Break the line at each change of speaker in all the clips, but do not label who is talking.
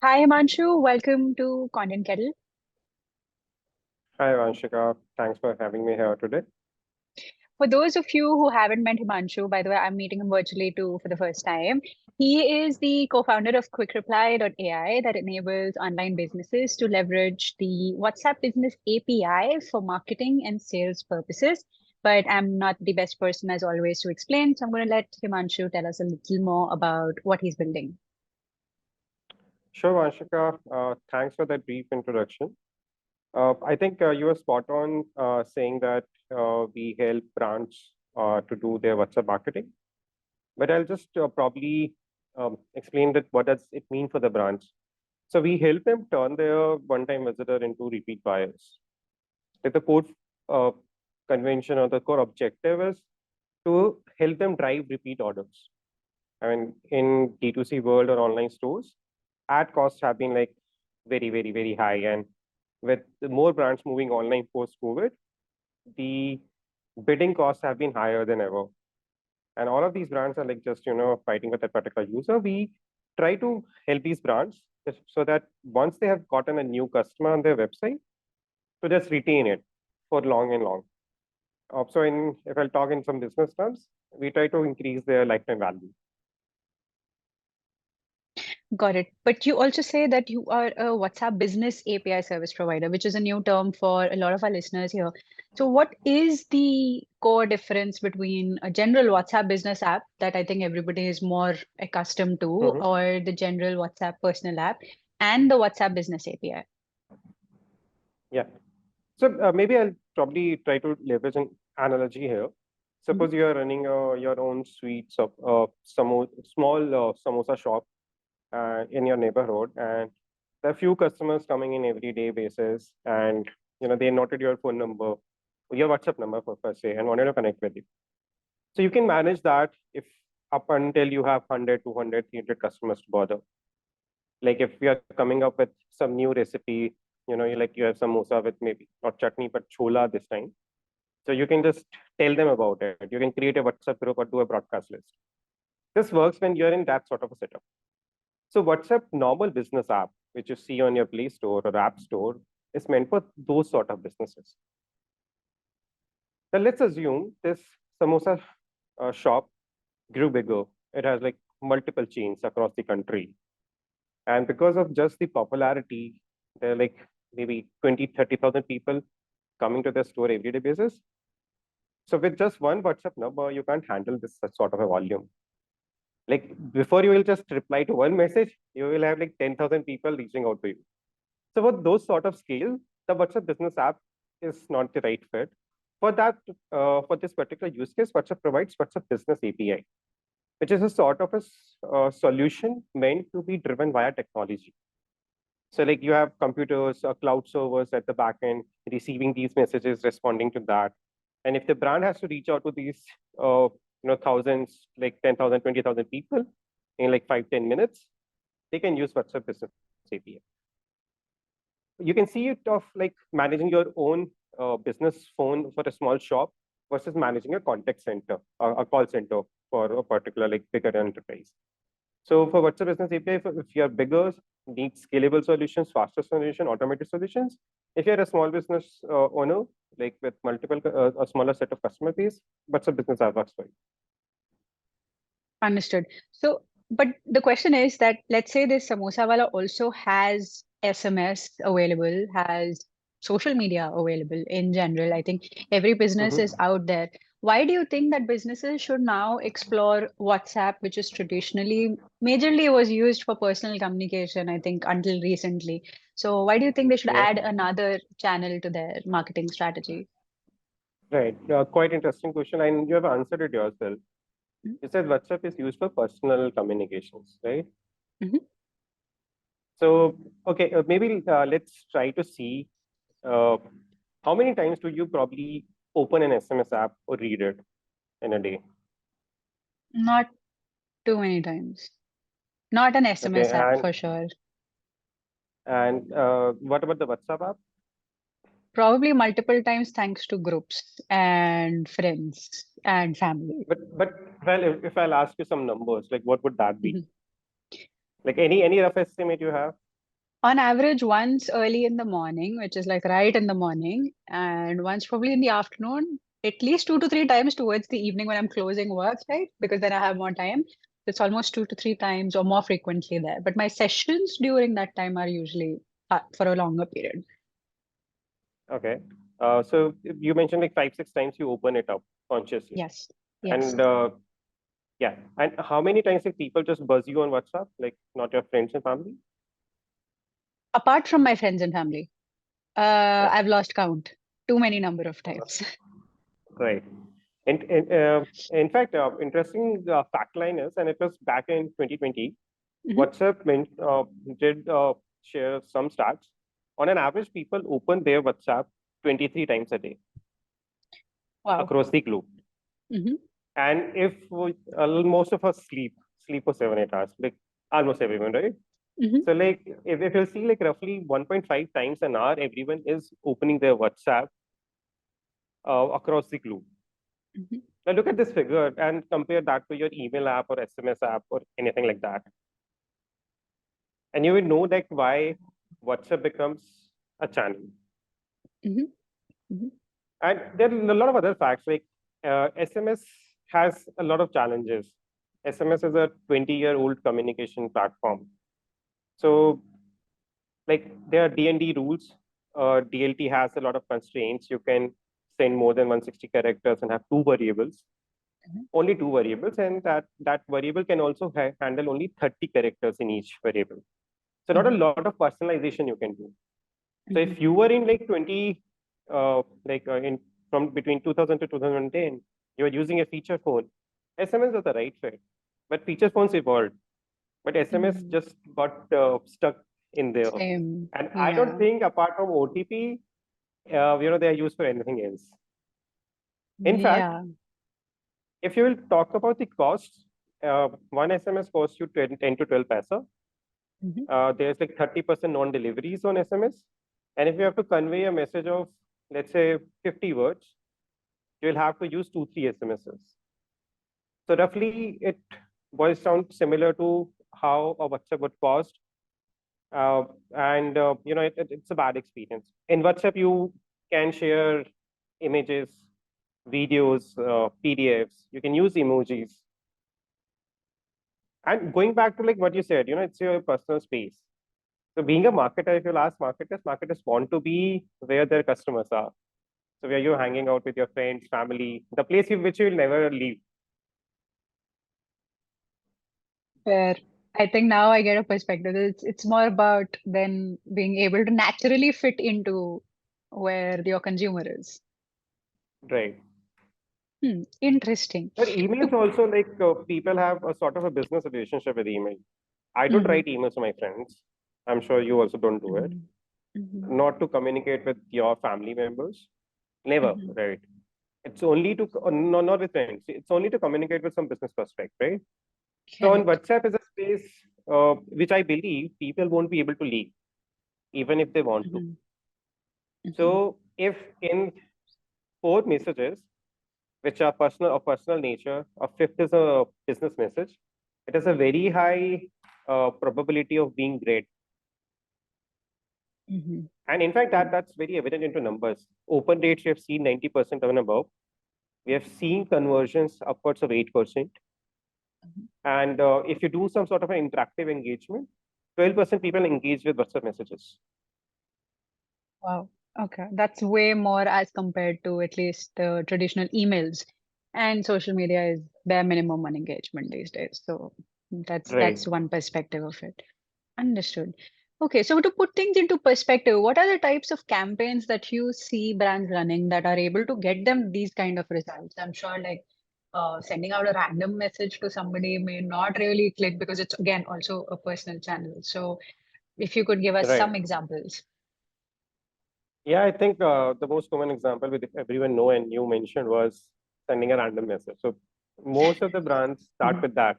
Hi, Himanshu. Welcome to Content Kettle.
Hi, Vanshika. Thanks for having me here today.
For those of you who haven't met Himanshu, by the way, I'm meeting him virtually too for the first time. He is the co-founder of QuickReply.ai that enables online businesses to leverage the WhatsApp Business API for marketing and sales purposes. But I'm not the best person, as always, to explain. So I'm going to let Himanshu tell us a little more about what he's building.
Sure, Vanshika. Thanks for that brief introduction. I think you were spot on saying that we help brands to do their WhatsApp marketing. But I'll just probably explain that what does it mean for the brands. So we help them turn their one-time visitor into repeat buyers. Like the core uh, convention or the core objective is to help them drive repeat orders. I mean, in D2C world or online stores, ad costs have been like very, very, very high. And with more brands moving online post-COVID, the bidding costs have been higher than ever. And all of these brands are like just, fighting with that particular user. We try to help these brands so that once they have gotten a new customer on their website, to just retain it for long and long. So if I'll talk in some business terms, we try to increase their lifetime value.
Got it. But you also say that you are a WhatsApp business API service provider, which is a new term for a lot of our listeners here. So, what is the core difference between a general WhatsApp business app that I think everybody is more accustomed to,
Mhm.
or the general WhatsApp personal app, and the WhatsApp business API?
Yeah. So maybe I'll probably try to leverage an analogy here.
Mhm.
Suppose you are running your own sweets of small samosa shop in your neighborhood, and there are few customers coming in every day basis, and they noted your phone number, your WhatsApp number per se, and wanted to connect with you. So you can manage that if up until you have 100, 200, 300 customers to bother. Like if we are coming up with some new recipe, you have samosa with maybe not chutney but chola this time. So you can just tell them about it. You can create a WhatsApp group or do a broadcast list. This works when you're in that sort of a setup. So WhatsApp normal business app, which you see on your Play Store or App Store, is meant for those sort of businesses. Now let's assume this samosa shop grew bigger. It has like multiple chains across the country. And because of just the popularity, there are like maybe 20, 30,000 people coming to the store every day basis. So with just one WhatsApp number, you can't handle this such sort of a volume. Like before you will just reply to one message, you will have like 10,000 people reaching out to you. So for those sort of scale, the WhatsApp business app is not the right fit. For that, for this particular use case, WhatsApp provides WhatsApp Business API, which is a sort of a solution meant to be driven via technology. So like you have computers or cloud servers at the back end receiving these messages, responding to that. And if the brand has to reach out to these, thousands, like 10,000, 20,000 people in like 5, 10 minutes, they can use WhatsApp Business API. You can see it of like managing your own business phone for a small shop versus managing a contact center or a call center for a particular like bigger enterprise. So for WhatsApp Business API, if you are bigger, need scalable solutions, faster solution, automated solutions. If you're a small business owner, like with multiple, a smaller set of customer base, WhatsApp Business app works for you.
Understood. So, but the question is that let's say this samosa wala also has SMS available, has social media available in general. I think every business is
Mhm.
out there. Why do you think that businesses should now explore WhatsApp, which is traditionally majorly was used for personal communication, I think, until recently. So why do you think they should
Yeah,
add another channel to their marketing strategy?
right. Quite interesting question, and you have answered it yourself. You said WhatsApp is used for personal communications, right?
Mhm.
So, okay, maybe let's try to see uh, how many times do you probably open an SMS app or read it in a day?
Not too many times. Not an
Okay,
SMS app for sure.
and what about the WhatsApp app?
Probably multiple times thanks to groups and friends and family.
But well, if I'll ask you some numbers, like what would that be?
Mhm.
Like any rough estimate you have?
On average, once early in the morning, which is like right in the morning, and once probably in the afternoon, at least 2 to 3 times towards the evening when I'm closing work, right? Because then I have more time. It's almost 2 to 3 times or more frequently there. But my sessions during that time are usually for a longer period.
Okay. So you mentioned like 5, 6 times you open it up consciously.
Yes. Yes.
And yeah. And how many times like people just buzz you on WhatsApp, like not your friends and family?
Apart from my friends and family,
Yeah.
I've lost count. Too many number of times.
Right. In fact, interesting fact line is, and it was back in 2020,
Mhm.
WhatsApp did share some stats. On an average, people open their WhatsApp 23 times a day
Wow.
across the globe.
Hmm.
And if most of us sleep for 7, 8 hours, like almost everyone, right?
Hmm.
So like if you see like roughly 1.5 times an hour, everyone is opening their WhatsApp across the globe.
Hmm.
Now look at this figure and compare that to your email app or SMS app or anything like that. And you will know like why WhatsApp becomes a channel.
Hmm. Hmm.
And there are a lot of other facts like SMS has a lot of challenges. SMS is a 20-year-old communication platform. So like there are DND rules. DLT has a lot of constraints. You can send more than 160 characters and have two variables, only two variables, and that variable can also handle only 30 characters in each variable. So not a
Hmm.
lot of personalization you can do. So
Hmm.
if you were in like 20, in from between 2000 to 2010, you were using a feature phone. SMS was the right fit, but feature phones evolved. But SMS
Hmm.
just got stuck in there,
Same.
and I don't
Yeah.
think apart from OTP, they are used for anything else. In fact,
Yeah.
if you will talk about the costs, one SMS costs you 10 to 12 paisa.
Hmm.
There's like 30% non-deliveries on SMS. And if you have to convey a message of, let's say, 50 words, you'll have to use 2, 3 SMSs. So roughly, it boils down similar to how a WhatsApp would cost. And it's a bad experience. In WhatsApp, you can share images, videos, PDFs. You can use emojis. And going back to like what you said, it's your personal space. So being a marketer, if you'll ask marketers want to be where their customers are. So where you're hanging out with your friends, family, the place which you'll never leave.
Fair. I think now I get a perspective. It's more about then being able to naturally fit into where your consumer is.
Right.
Interesting.
But
So,
emails also like people have a sort of a business relationship with email. I don't
mhm,
write emails to my friends. I'm sure you also don't do it.
mhm, mhm,
Not to communicate with your family members. Never,
mhm.
right? It's only to no, not with friends. It's only to communicate with some business prospect, right? So on
Correct.
WhatsApp is a space which I believe people won't be able to leave, even if they want to.
Mhm, mhm.
So if in four messages, which are personal of personal nature, a fifth is a business message, it has a very high probability of being great.
Mhm.
And in fact, that's very evident into numbers. Open rates we have seen 90% and above. We have seen conversions upwards of 8%. And if you do some sort of an interactive engagement, 12% people engage with WhatsApp messages.
Wow. Okay. That's way more as compared to at least the traditional emails. And social media is bare minimum on engagement these days. So
Right.
that's one perspective of it. Understood. Okay, so to put things into perspective, what are the types of campaigns that you see brands running that are able to get them these kind of results? I'm sure like sending out a random message to somebody may not really click because it's again also a personal channel. So if you could give us
Right.
some examples.
Yeah, I think the most common example with everyone know and you mentioned was sending a random message. So most of the brands start
Mhm.
with that.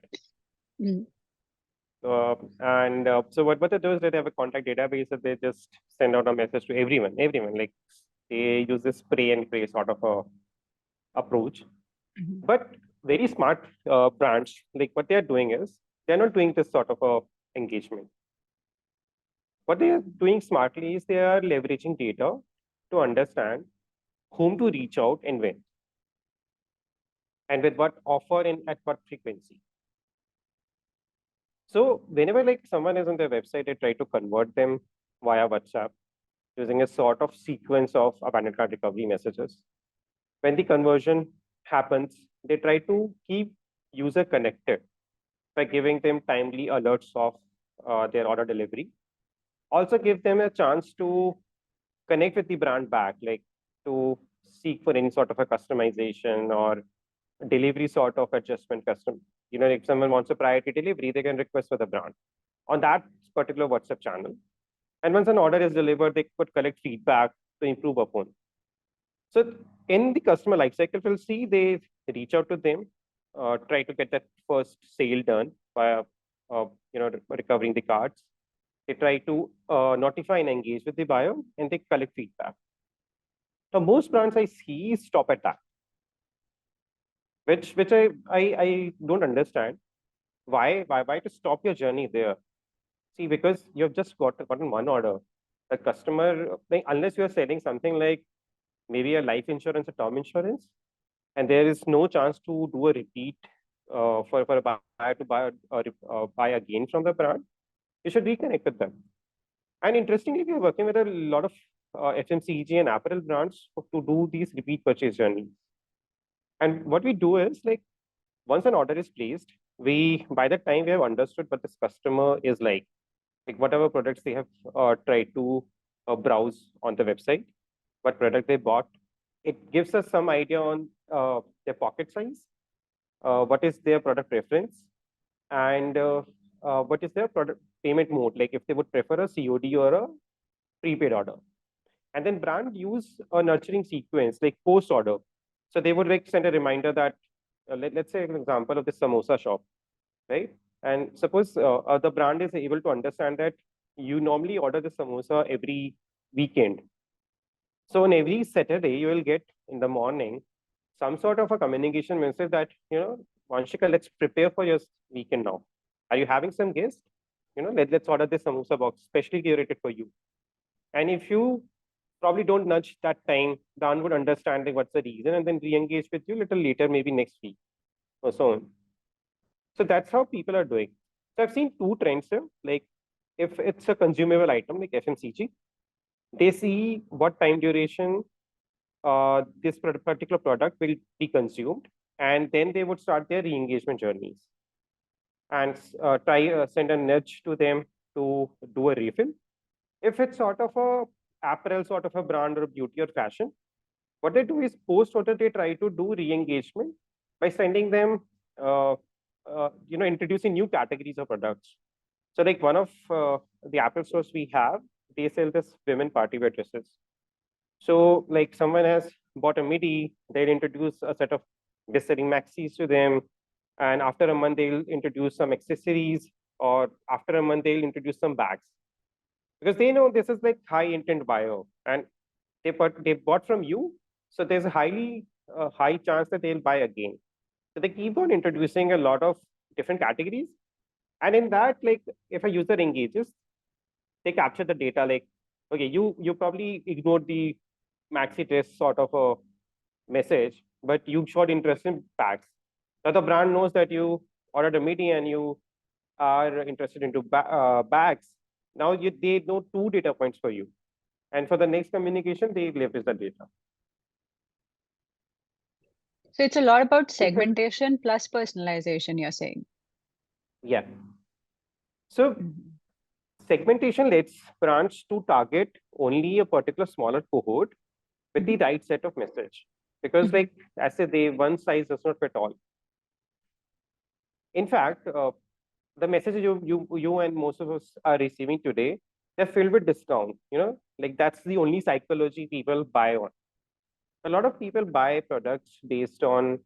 Mhm.
And so what they do is that they have a contact database that they just send out a message to everyone. Like they use this spray and pray sort of a approach.
Mhm.
But very smart brands, like what they are doing is they're not doing this sort of a engagement. What they are doing smartly is they are leveraging data to understand whom to reach out and when, and with what offer and at what frequency. So whenever like someone is on their website, they try to convert them via WhatsApp using a sort of sequence of abandoned cart recovery messages. When the conversion happens, they try to keep user connected by giving them timely alerts of their order delivery. Also give them a chance to connect with the brand back, like to seek for any sort of a customization or delivery sort of adjustment custom. If someone wants a priority delivery, they can request for the brand on that particular WhatsApp channel. And once an order is delivered, they could collect feedback to improve upon. So in the customer lifecycle, we'll see they reach out to them, try to get that first sale done by recovering the cards. They try to notify and engage with the buyer, and they collect feedback. Now, most brands I see stop at that, which I don't understand. Why to stop your journey there? See, because you've just gotten one order. The customer, like, unless you're selling something like maybe a life insurance, a term insurance, and there is no chance to do a repeat for a buyer to buy again from the brand, you should reconnect with them. And interestingly, we are working with a lot of FMCG and apparel brands to do these repeat purchase journeys. And what we do is like once an order is placed, we by the time we have understood what this customer is like whatever products they have tried to browse on the website, what product they bought, it gives us some idea on their pocket size, what is their product preference, and what is their product payment mode, like if they would prefer a COD or a prepaid order. And then brand use a nurturing sequence like post order. So they would like send a reminder that let's say an example of the samosa shop, right? And suppose the brand is able to understand that you normally order the samosa every weekend. So on every Saturday, you will get in the morning some sort of a communication message that, Vanshika, let's prepare for your weekend now. Are you having some guests? Let's order this samosa box, specially curated for you. And if you probably don't nudge that time, Dan would understand like, what's the reason and then re-engage with you a little later, maybe next week or so on. So that's how people are doing. So I've seen two trends here. Like if it's a consumable item like FMCG, they see what time duration this particular product will be consumed, and then they would start their re-engagement journeys and try send a nudge to them to do a refill. If it's sort of a apparel sort of a brand or beauty or fashion, what they do is post order they try to do re-engagement by sending them introducing new categories of products. So like one of the Apple stores we have, they sell this women party wear dresses. So like someone has bought a midi, they'll introduce a set of best-selling maxis to them, and after a month they'll introduce some accessories, or after a month they'll introduce some bags, because they know this is like high intent buyer, and they bought from you, so there's a high chance that they'll buy again. So they keep on introducing a lot of different categories, and in that, like if a user engages, they capture the data. Like, okay, you probably ignored the maxi dress sort of a message, but you showed interest in bags. Now the brand knows that you ordered a midi and you are interested into bags. Now they know two data points for you, and for the next communication, they leverage the data.
So it's a lot about segmentation plus personalization, you're saying.
Yeah. So
Mhm.
segmentation lets brands to target only a particular smaller cohort with the
Mhm.
right set of message. Because
Mhm.
like I said, they one size does not fit all. In fact, the messages you and most of us are receiving today, they're filled with discount. Like that's the only psychology people buy on. A lot of people buy products based on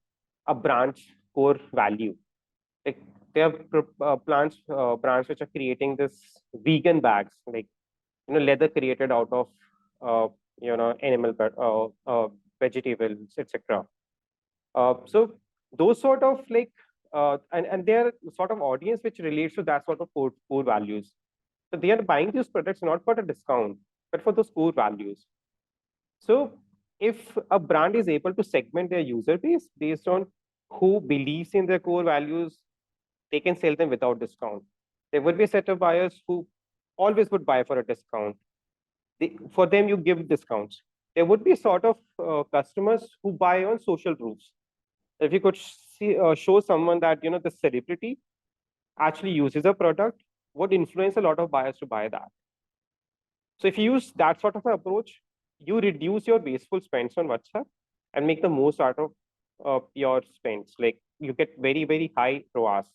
a brand's core value. Like they have brands which are creating this vegan bags, like leather created out of animal vegetables, etc. So those sort of like and they're sort of audience which relates to that sort of core values. So they are buying these products not for the discount, but for those core values. So if a brand is able to segment their user base based on who believes in their core values, they can sell them without discount. There would be a set of buyers who always would buy for a discount. For them, you give discounts. There would be sort of customers who buy on social proofs. If you could show someone that the celebrity actually uses a product, would influence a lot of buyers to buy that. So if you use that sort of approach, you reduce your wasteful spends on WhatsApp and make the most out of your spends. Like you get very, very high ROAS.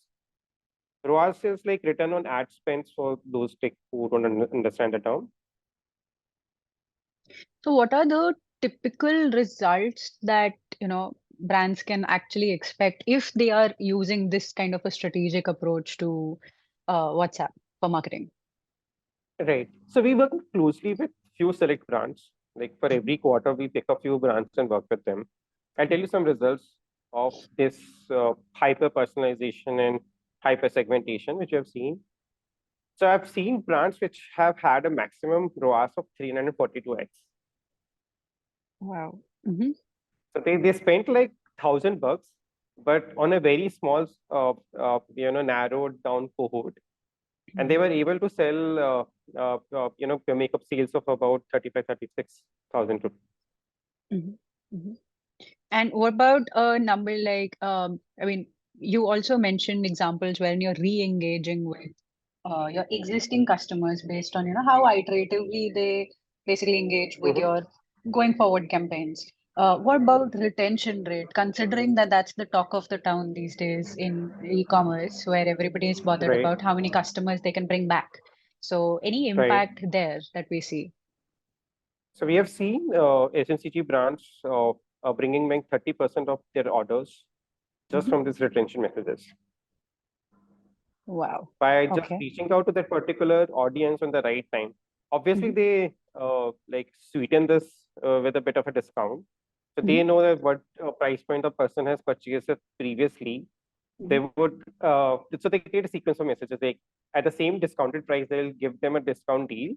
ROAS is like return on ad spends for those tech who don't understand the term.
So what are the typical results that, brands can actually expect if they are using this kind of a strategic approach to WhatsApp for marketing?
Right. So we work closely with few select brands. Like for
Mhm.
every quarter, we pick a few brands and work with them. I'll tell you some results of this hyper personalization and hyper segmentation, which I've seen. So I've seen brands which have had a maximum ROAS of 342x.
Wow. Hmm.
So they spent like $1,000, but on a very small, narrowed down cohort, and they
Hmm.
were able to sell, make up sales of about 35, 36,000 rupees.
Hmm. Hmm. And what about a number like, I mean, you also mentioned examples when you're re-engaging with your existing customers based on, how iteratively they basically engage with
Mhm.
your going forward campaigns. What about retention rate, considering that that's the talk of the town these days in e-commerce, where everybody is bothered
Right,
about how many customers they can bring back. So any
right.
impact there that we see?
So we have seen FMCG brands bringing back 30% of their orders just
Mhm.
from these retention messages.
Wow.
By just
Okay.
reaching out to that particular audience on the right time. Obviously,
Hmm.
they like sweeten this with a bit of a discount. So
Hmm.
they know that what price point the person has purchased it previously. They
Hmm.
would so they create a sequence of messages. Like at the same discounted price, they'll give them a discount deal,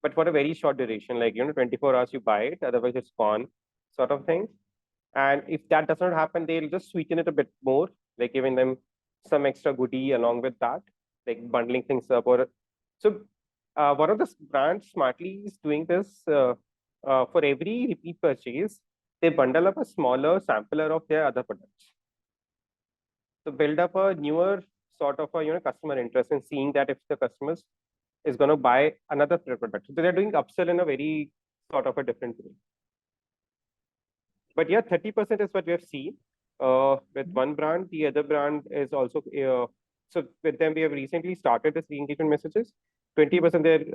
but for a very short duration, like 24 hours you buy it, otherwise it's gone, sort of thing. And if that does not happen, they'll just sweeten it a bit more, like giving them some extra goodie along with that, like bundling things up. Or so, one of the brands smartly is doing this for every repeat purchase, they bundle up a smaller sampler of their other products. So build up a newer sort of a customer interest in seeing that if the customers is going to buy another product. So they're doing upsell in a very sort of a different way. But yeah, 30% is what we have seen with one brand. The other brand is also, so with them, we have recently started this re-engagement messages. 20% they're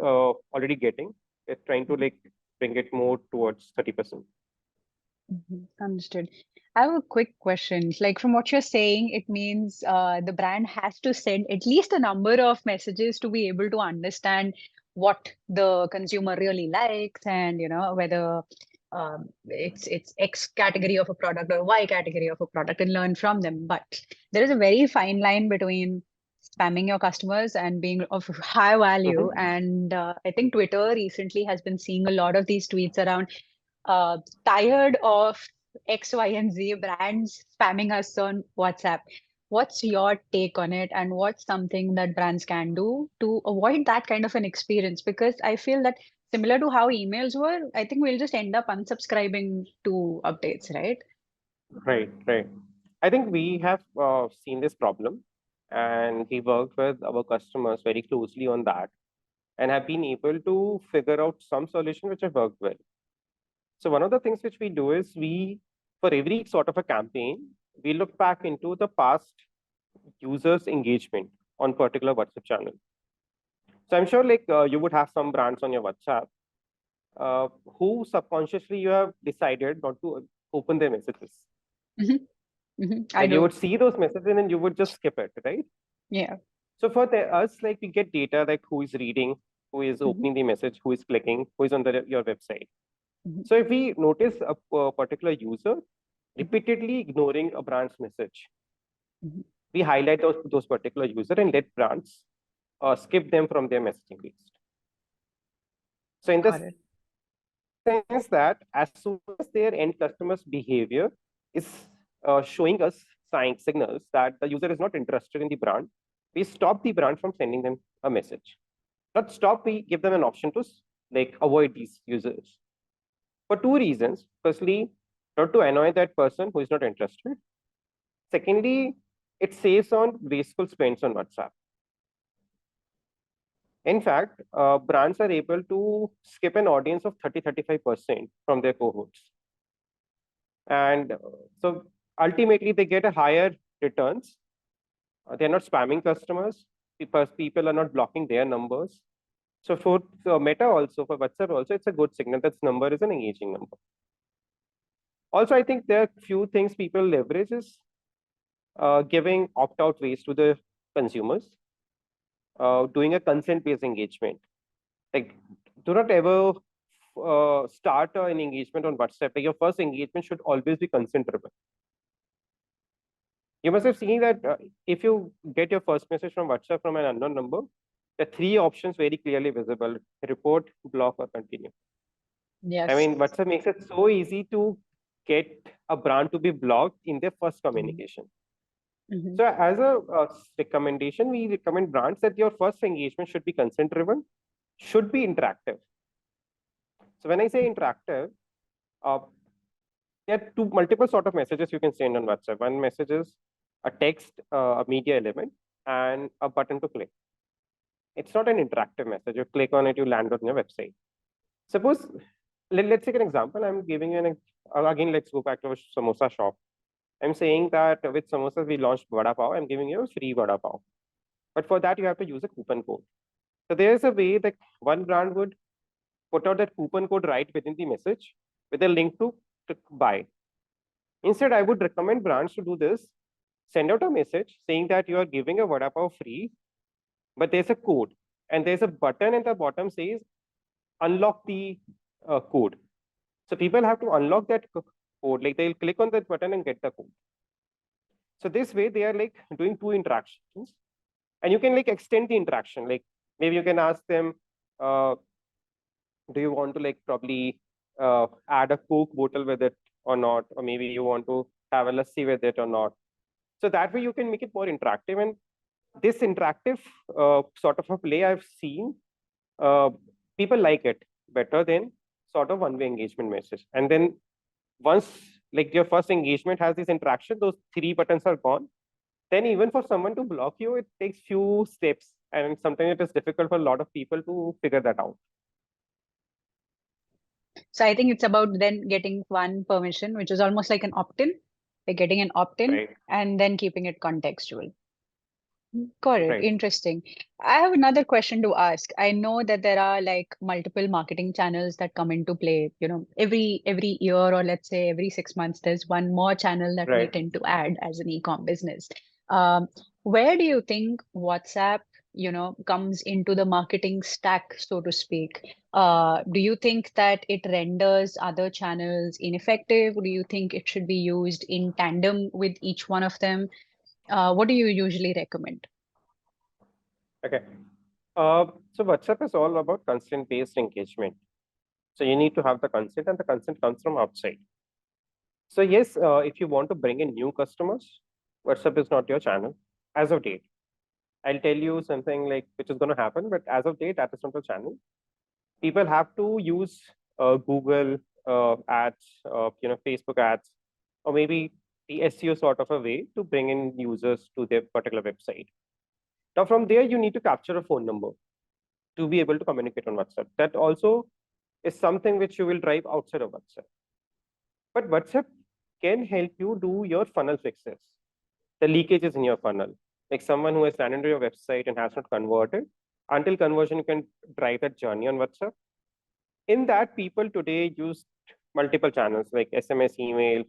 already getting. They're trying to like bring it more towards 30%.
Understood. I have a quick question. Like from what you're saying, it means the brand has to send at least a number of messages to be able to understand what the consumer really likes and whether it's X category of a product or Y category of a product and learn from them. But there is a very fine line between spamming your customers and being of high value.
Mhm.
And I think Twitter recently has been seeing a lot of these tweets around uh, tired of X, Y, and Z brands spamming us on WhatsApp. What's your take on it, and what's something that brands can do to avoid that kind of an experience? Because I feel that similar to how emails were, I think we'll just end up unsubscribing to updates, right?
Right, right. I think we have seen this problem and we worked with our customers very closely on that and have been able to figure out some solution which have worked well. So one of the things which we do is for every sort of a campaign, we look back into the past users' engagement on particular WhatsApp channel. So I'm sure like you would have some brands on your WhatsApp who subconsciously you have decided not to open their messages.
Hmm. Hmm. I
Like you
do.
would see those messages and you would just skip it, right?
Yeah.
So for us, like we get data like who is reading, who is
Hmm.
opening the message, who is clicking, who is on your website.
Hmm.
So if we notice a particular user
Hmm.
repeatedly ignoring a brand's message,
Hmm.
we highlight those particular user and let brands skip them from their messaging list. So in the
Got it.
sense that as soon as their end customers' behavior is showing us signs, signals that the user is not interested in the brand, we stop the brand from sending them a message. Not stop, we give them an option to like avoid these users for two reasons. Firstly, not to annoy that person who is not interested. Secondly, it saves on wasteful spends on WhatsApp. In fact, brands are able to skip an audience of 30-35% from their cohorts. And so ultimately, they get a higher returns. They're not spamming customers because people are not blocking their numbers. So for Meta also, for WhatsApp also, it's a good signal that this number is an engaging number. Also, I think there are few things people leverage is giving opt-out ways to the consumers, doing a consent-based engagement. Like, do not ever start an engagement on WhatsApp. Like your first engagement should always be consent-driven. You must have seen that if you get your first message from WhatsApp from an unknown number, the three options very clearly visible: report, block, or continue. I
Yes.
mean, WhatsApp makes it so easy to get a brand to be blocked in their first communication.
Mm-hmm.
So as a recommendation, we recommend brands that your first engagement should be consent driven, should be interactive. So when I say interactive, uh, there are two multiple sort of messages you can send on WhatsApp. One message is a text, a media element, and a button to click. It's not an interactive message. You click on it, you land on your website. Suppose, let's take an example. I'm giving you again, let's go back to a samosa shop. I'm saying that with samosas, we launched vada pav. I'm giving you a free vada pav. But for that, you have to use a coupon code. So there's a way that one brand would put out that coupon code right within the message with a link to buy. Instead, I would recommend brands to do this. Send out a message saying that you are giving a vada pav free, but there's a code and there's a button at the bottom says unlock the code. So people have to unlock that code. Like they'll click on that button and get the code. So this way they are like doing two interactions, and you can like extend the interaction. Like maybe you can ask them, do you want to like probably add a Coke bottle with it or not? Or maybe you want to have a lassi with it or not. So that way you can make it more interactive. And this interactive sort of a play I've seen, uh, people like it better than sort of one-way engagement message. And then once like your first engagement has this interaction, those three buttons are gone. Then even for someone to block you, it takes few steps. And sometimes it is difficult for a lot of people to figure that out.
So I think it's about then getting one permission, which is almost like an opt-in, like getting an opt-in
Right.
and then keeping it contextual. Got it.
Right.
Interesting. I have another question to ask. I know that there are like multiple marketing channels that come into play. Every year or let's say every 6 months, there's one more channel that we
Right.
tend to add as an e-com business. Um, where do you think WhatsApp, comes into the marketing stack, so to speak? Do you think that it renders other channels ineffective? Do you think it should be used in tandem with each one of them? What do you usually recommend?
Okay. So WhatsApp is all about consent-based engagement. So you need to have the consent, and the consent comes from outside. So yes, if you want to bring in new customers, WhatsApp is not your channel as of date. I'll tell you something like which is going to happen, but as of date, that is not a channel. People have to use Google ads, Facebook ads, or maybe the SEO sort of a way to bring in users to their particular website. Now, from there, you need to capture a phone number to be able to communicate on WhatsApp. That also is something which you will drive outside of WhatsApp. But WhatsApp can help you do your funnel fixes, the leakages in your funnel. Like someone who has landed on your website and has not converted, until conversion, you can drive that journey on WhatsApp. In that, people today use multiple channels like SMS, email,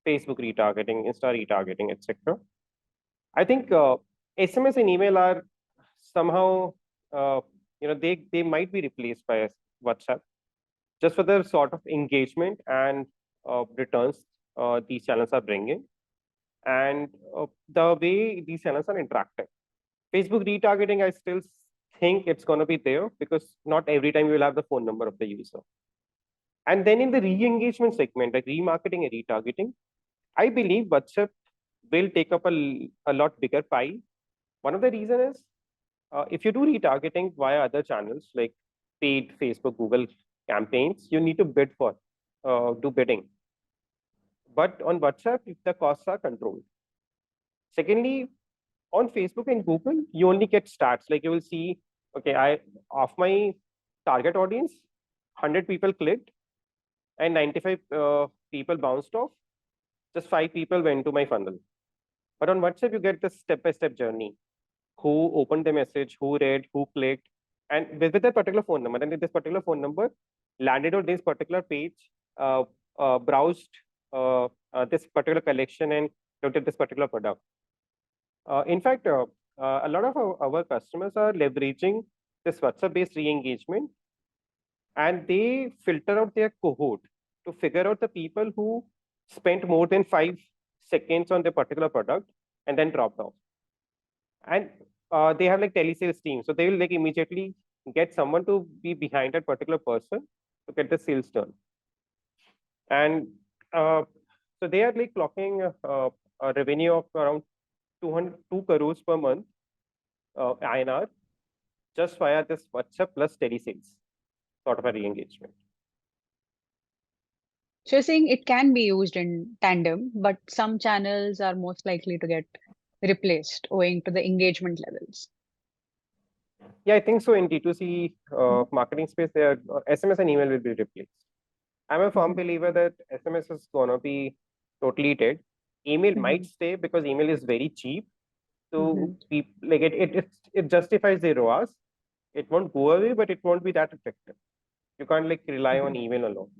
Facebook retargeting, Insta retargeting, etc. I think SMS and email are somehow, they might be replaced by WhatsApp just for the sort of engagement and returns these channels are bringing, and the way these channels are interactive. Facebook retargeting, I still think it's going to be there because not every time you will have the phone number of the user. And then in the re-engagement segment, like remarketing and retargeting, I believe WhatsApp will take up a lot bigger pie. One of the reasons is if you do retargeting via other channels like paid Facebook, Google campaigns, you need to bid for, do bidding. But on WhatsApp, the costs are controlled. Secondly, on Facebook and Google, you only get stats. Like you will see, okay, of my target audience, 100 people clicked and 95 people bounced off. Just 5 people went to my funnel. But on WhatsApp, you get the step-by-step journey. Who opened the message, who read, who clicked, and with that particular phone number. And with this particular phone number, landed on this particular page, uh, browsed this particular collection and looked at this particular product. In fact, a lot of our customers are leveraging this WhatsApp-based re-engagement, and they filter out their cohort to figure out the people who spent more than 5 seconds on the particular product and then dropped off. And they have like telesales team, so they will like immediately get someone to be behind that particular person to get the sales done. And so they are like clocking a revenue of around 202 crores per month INR just via this WhatsApp plus telesales sort of a re-engagement.
So you're saying it can be used in tandem, but some channels are most likely to get replaced owing to the engagement levels.
Yeah, I think so. In D2C marketing space, there SMS and email will be replaced. I'm a firm believer that SMS is gonna be totally dead. Email might stay because email is very cheap. So like it justifies the ROAS. It won't go away, but it won't be that effective. You can't like rely on email alone.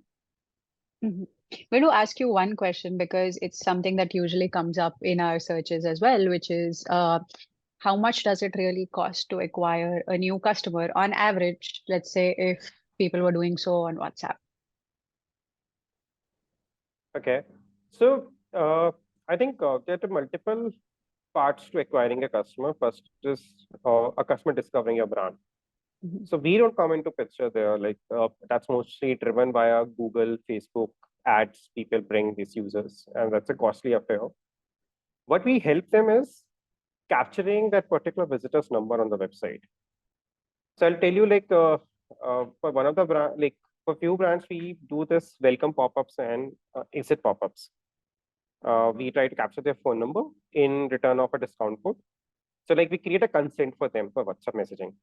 I'm going to ask you one question because it's something that usually comes up in our searches as well, which is how much does it really cost to acquire a new customer on average, let's say if people were doing so on WhatsApp?
Okay. So I think there are multiple parts to acquiring a customer. First is a customer discovering your brand. So we don't come into picture there. Like that's mostly driven via Google, Facebook ads. People bring these users, and that's a costly affair. What we help them is capturing that particular visitor's number on the website. So I'll tell you, like for one of the brand, like for few brands, we do this welcome pop-ups and exit pop-ups. We try to capture their phone number in return of a discount code. So like we create a consent for them for WhatsApp messaging,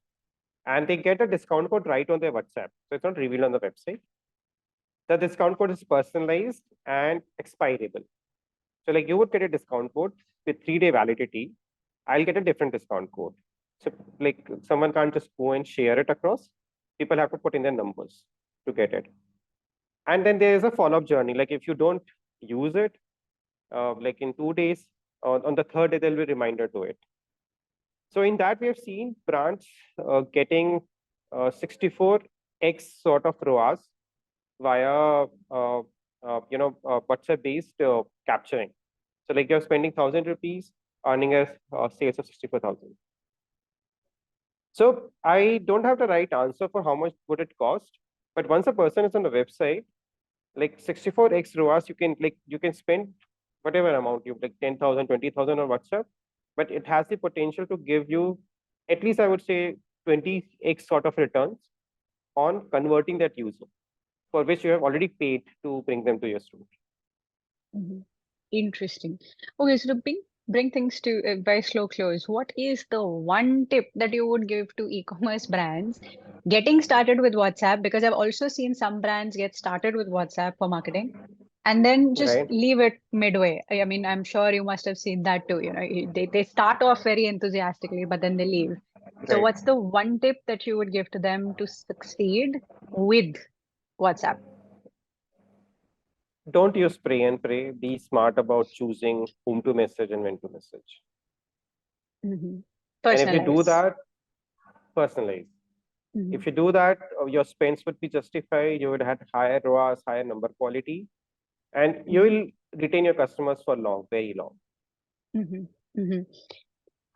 and they get a discount code right on their WhatsApp. So it's not revealed on the website. The discount code is personalized and expirable. So like you would get a discount code with 3-day validity. I'll get a different discount code. So like someone can't just go and share it across. People have to put in their numbers to get it. And then there is a follow-up journey. Like if you don't use it, like in 2 days, on the third day, there'll be a reminder to it. So in that, we have seen brands getting 64x sort of ROAS via WhatsApp-based capturing. So like you're spending 1,000 rupees, earning a sales of 64,000. So I don't have the right answer for how much would it cost, but once a person is on the website, like 64x ROAS, you can spend whatever amount you like 10,000, 20,000 on WhatsApp, but it has the potential to give you at least I would say 20x sort of returns on converting that user, for which you have already paid to bring them to your store.
Interesting. Okay, so to bring things to a very slow close, what is the one tip that you would give to e-commerce brands getting started with WhatsApp? Because I've also seen some brands get started with WhatsApp for marketing and then just
Right.
leave it midway. I mean, I'm sure you must have seen that too. They start off very enthusiastically, but then they leave. So
Right.
what's the one tip that you would give to them to succeed with WhatsApp?
Don't use spray and pray. Be smart about choosing whom to message and when to message.
Hmm.
And if you do
Personalize.
that, personalize. If you do that, your spends would be justified. You would have higher ROAS, higher number quality, and you will retain your customers for long, very long.
Hmm. Hmm.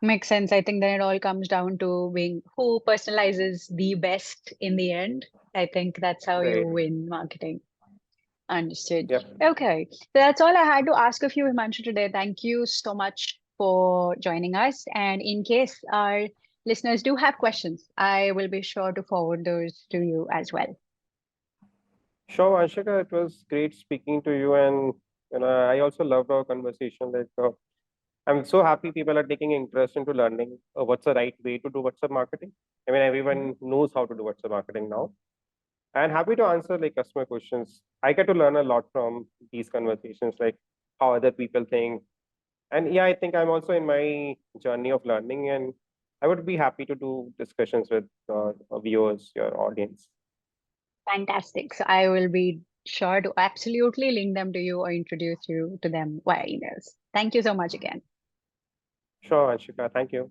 Makes sense. I think then it all comes down to being who personalizes the best in the end. I think that's how you
Right.
win marketing. Understood.
Yep.
Okay. So that's all I had to ask of you, Himanshu, today. Thank you so much for joining us. And in case our listeners do have questions, I will be sure to forward those to you as well.
Sure, Anshika, it was great speaking to you, and I also loved our conversation. I'm so happy people are taking interest into learning what's the right way to do WhatsApp marketing. I mean, everyone knows how to do WhatsApp marketing now, and happy to answer like customer questions. I get to learn a lot from these conversations, like how other people think, and yeah, I think I'm also in my journey of learning, and I would be happy to do discussions with viewers, your audience.
Fantastic. So I will be sure to absolutely link them to you or introduce you to them via emails. Thank you so much again.
Sure, Anshika, thank you.